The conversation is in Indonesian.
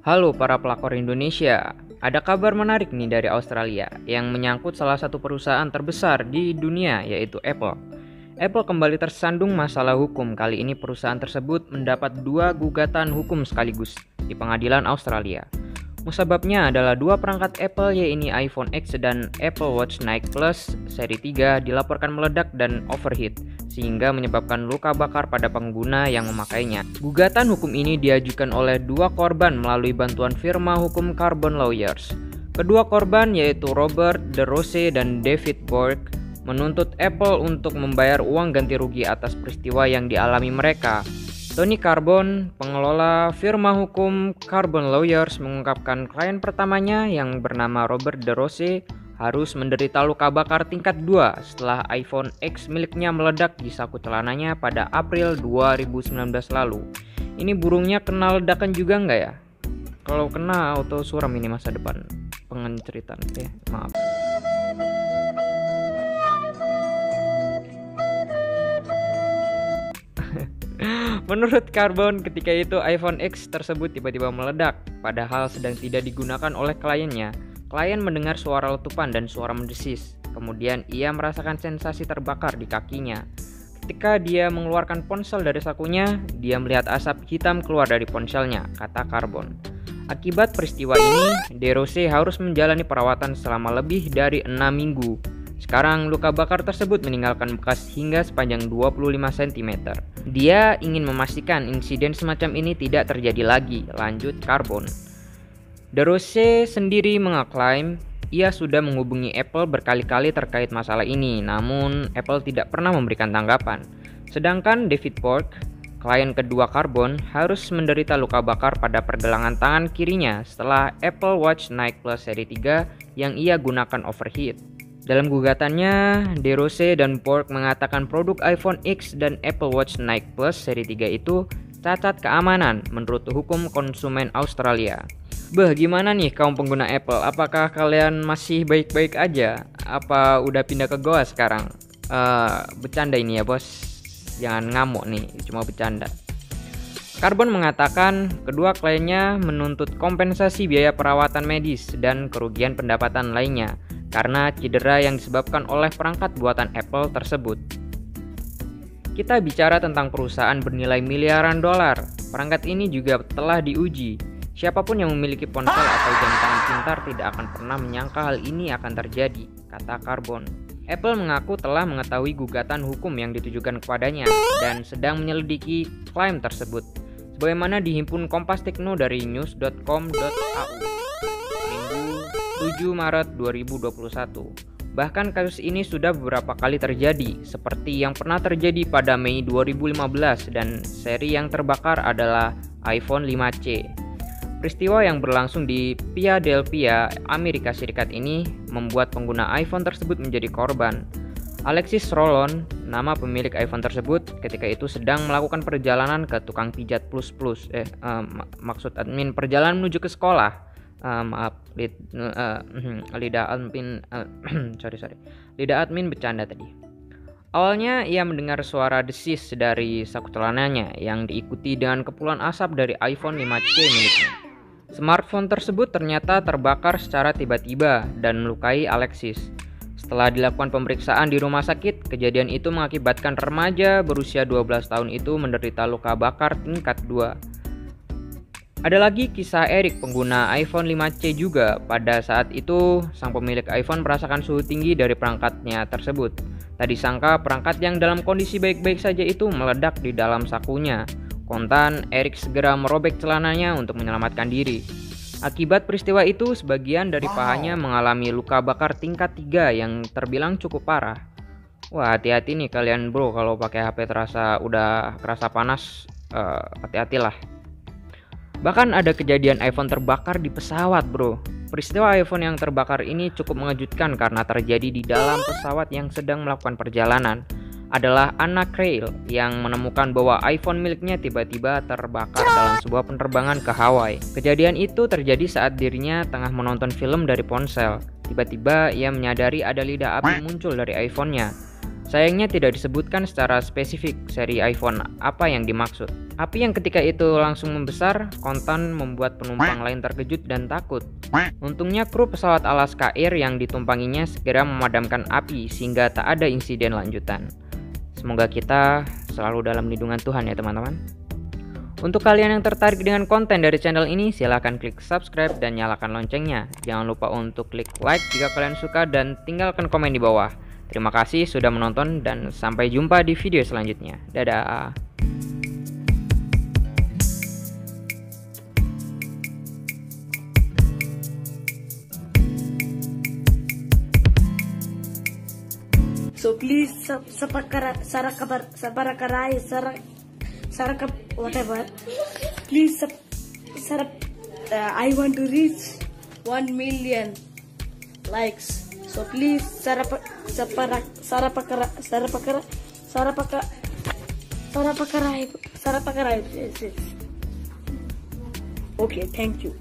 Halo para pelakor Indonesia, ada kabar menarik nih dari Australia yang menyangkut salah satu perusahaan terbesar di dunia yaitu Apple. Apple kembali tersandung masalah hukum. Kali ini perusahaan tersebut mendapat 2 gugatan hukum sekaligus di pengadilan Australia. Musababnya adalah 2 perangkat Apple yaitu iPhone X dan Apple Watch Nike Plus seri 3 dilaporkan meledak dan overheat sehingga menyebabkan luka bakar pada pengguna yang memakainya. Gugatan hukum ini diajukan oleh 2 korban melalui bantuan firma hukum Carbon Lawyers. Kedua korban yaitu Robert DeRose dan David Borg menuntut Apple untuk membayar uang ganti rugi atas peristiwa yang dialami mereka. Tony Carbon, pengelola firma hukum Carbon Lawyers, mengungkapkan klien pertamanya yang bernama Robert DeRose harus menderita luka bakar tingkat 2 setelah iPhone X miliknya meledak di saku celananya pada April 2019 lalu. Ini burungnya kena ledakan juga nggak ya? Kalau kena auto suram ini masa depan pengenceritan. Maaf. Menurut Carbon, ketika itu iPhone X tersebut tiba-tiba meledak, padahal sedang tidak digunakan oleh kliennya. Klien mendengar suara letupan dan suara mendesis. Kemudian ia merasakan sensasi terbakar di kakinya. Ketika dia mengeluarkan ponsel dari sakunya, dia melihat asap hitam keluar dari ponselnya, kata Carbon. Akibat peristiwa ini, DeRose harus menjalani perawatan selama lebih dari 6 minggu. Sekarang luka bakar tersebut meninggalkan bekas hingga sepanjang 25 cm. Dia ingin memastikan insiden semacam ini tidak terjadi lagi, lanjut Carbon. DeRose sendiri mengaklaim ia sudah menghubungi Apple berkali-kali terkait masalah ini, namun Apple tidak pernah memberikan tanggapan. Sedangkan David Borg, klien kedua Carbon, harus menderita luka bakar pada pergelangan tangan kirinya setelah Apple Watch Nike Plus seri 3 yang ia gunakan overheat. Dalam gugatannya, DeRose dan Borg mengatakan produk iPhone X dan Apple Watch Nike Plus seri 3 itu cacat keamanan menurut hukum konsumen Australia. Gimana nih kaum pengguna Apple? Apakah kalian masih baik-baik aja? Apa udah pindah ke Goa sekarang? Bercanda ini ya bos, jangan ngamuk nih, cuma bercanda. Carbon mengatakan kedua kliennya menuntut kompensasi biaya perawatan medis dan kerugian pendapatan lainnya karena cedera yang disebabkan oleh perangkat buatan Apple tersebut. Kita bicara tentang perusahaan bernilai miliaran dolar. Perangkat ini juga telah diuji. Siapapun yang memiliki ponsel atau jam tangan pintar tidak akan pernah menyangka hal ini akan terjadi, kata Carbon. Apple mengaku telah mengetahui gugatan hukum yang ditujukan kepadanya dan sedang menyelidiki klaim tersebut. Sebagaimana dihimpun Kompas Tekno dari news.com.au. Minggu 7 Maret 2021. Bahkan kasus ini sudah beberapa kali terjadi, seperti yang pernah terjadi pada Mei 2015 dan seri yang terbakar adalah iPhone 5C. Peristiwa yang berlangsung di Philadelphia, Amerika Serikat ini membuat pengguna iPhone tersebut menjadi korban. Alexis Rollon, nama pemilik iPhone tersebut, ketika itu sedang melakukan perjalanan ke tukang pijat maksud admin perjalanan menuju ke sekolah. Lidah admin bercanda tadi. Awalnya ia mendengar suara desis dari saku celananya yang diikuti dengan kepulan asap dari iPhone 5C miliknya. Smartphone tersebut ternyata terbakar secara tiba-tiba dan melukai Alexis. Setelah dilakukan pemeriksaan di rumah sakit, kejadian itu mengakibatkan remaja berusia 12 tahun itu menderita luka bakar tingkat 2. Ada lagi kisah Eric, pengguna iPhone 5C juga. Pada saat itu, sang pemilik iPhone merasakan suhu tinggi dari perangkatnya tersebut. Tak disangka perangkat yang dalam kondisi baik-baik saja itu meledak di dalam sakunya. Kontan, Eric segera merobek celananya untuk menyelamatkan diri. Akibat peristiwa itu, sebagian dari pahanya mengalami luka bakar tingkat 3 yang terbilang cukup parah. Wah, hati-hati nih kalian bro, kalau pakai HP udah kerasa panas, hati-hatilah. Bahkan ada kejadian iPhone terbakar di pesawat bro. Peristiwa iPhone yang terbakar ini cukup mengejutkan karena terjadi di dalam pesawat yang sedang melakukan perjalanan. Adalah Anna Crail yang menemukan bahwa iPhone miliknya tiba-tiba terbakar dalam sebuah penerbangan ke Hawaii. Kejadian itu terjadi saat dirinya tengah menonton film dari ponsel. Tiba-tiba ia menyadari ada lidah api muncul dari iPhone-nya. Sayangnya tidak disebutkan secara spesifik seri iPhone apa yang dimaksud. Api yang ketika itu langsung membesar, kontan membuat penumpang lain terkejut dan takut. Untungnya kru pesawat Alaska Air yang ditumpanginya segera memadamkan api sehingga tak ada insiden lanjutan. Semoga kita selalu dalam lindungan Tuhan ya teman-teman. Untuk kalian yang tertarik dengan konten dari channel ini, silahkan klik subscribe dan nyalakan loncengnya. Jangan lupa untuk klik like jika kalian suka dan tinggalkan komen di bawah. Terima kasih sudah menonton dan sampai jumpa di video selanjutnya. Dadah. So please whatever. Please I want to reach 1 million likes. So please Okay, thank you.